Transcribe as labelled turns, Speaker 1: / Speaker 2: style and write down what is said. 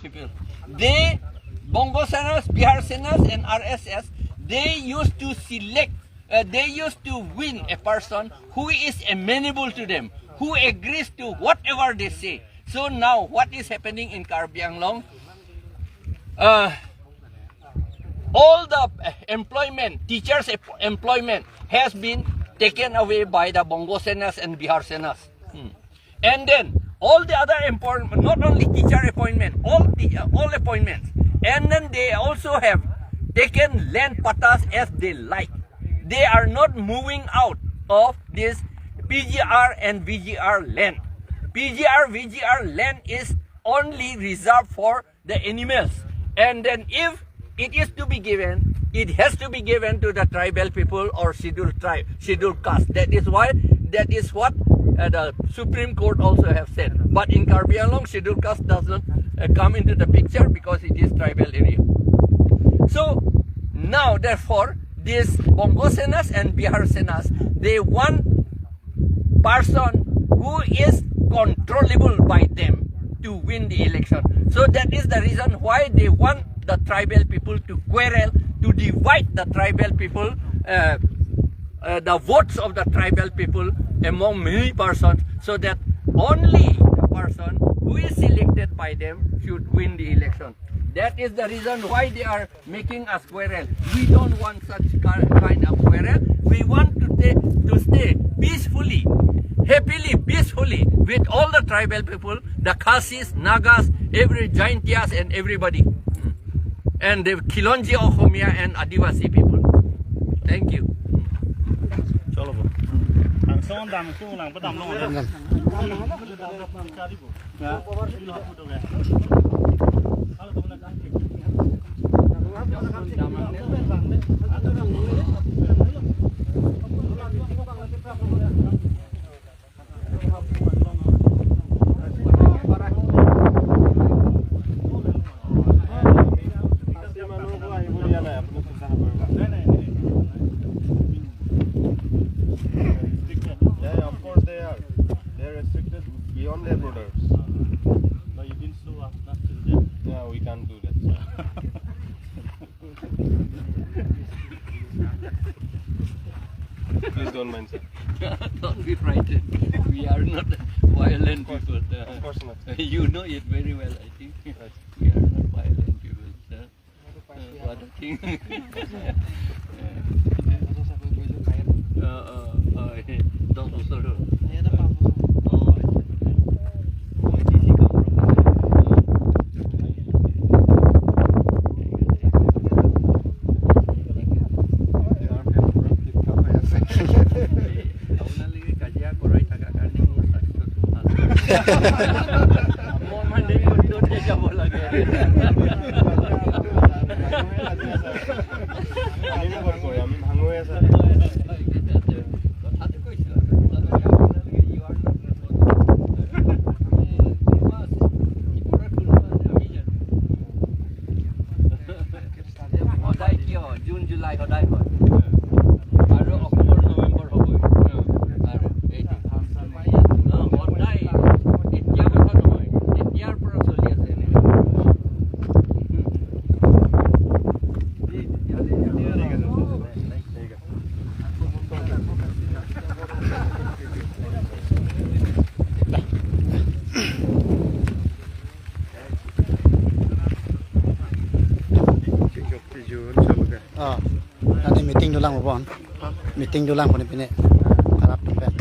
Speaker 1: people. They, Bongo Senas, Bihar Senas and RSS, they used to select, they used to win a person who is amenable to them, who agrees to whatever they say. So now what is happening in Karbi Anglong? All the employment, teachers' employment has been taken away by the Bongo Senas and Bihar Senas. And then all the other employment, not only teacher appointment, all appointments. And then they also have taken land patas as they like. They are not moving out of this PGR and VGR land. PGR, VGR land is only reserved for the animals. And then if it is to be given, it has to be given to the tribal people or scheduled tribe, scheduled caste. That is what the Supreme Court also have said. But in Karbi Anglong, scheduled caste does not come into the picture because it is tribal area. So now, therefore, this Bongo Senas and Bihar Senas, they want person who is controllable by them to win the election. So that is the reason why they want the tribal people to quarrel, to divide the tribal people, the votes of the tribal people among many persons, so that only the person who is selected by them should win the election. That is the reason why they are making us quarrel. We don't want such kind of quarrel. We want to stay peacefully, happily, peacefully with all the tribal people, the Khasis, Nagas, every Jaintias and everybody. And the Kilonji, Ohomia and Adivasi people. Thank you.
Speaker 2: Beyond their borders.
Speaker 3: No, you didn't sue us not to them.
Speaker 2: Yeah, we can't do that. Please don't mind, sir.
Speaker 1: Don't be frightened. We are not violent people.
Speaker 2: Of course not.
Speaker 1: You know it very well, I think. We are not violent people. What a thing. June, July, Hodai, আৰু অক্টোবৰ নৱেম্বৰ হ'ব আৰু এইটো সদায় এতিয়া কথা নহয় এতিয়াৰ পৰা চলি আছে
Speaker 4: nanti meeting dulu lang mo bon meeting dulu lang po ni pini harap tempat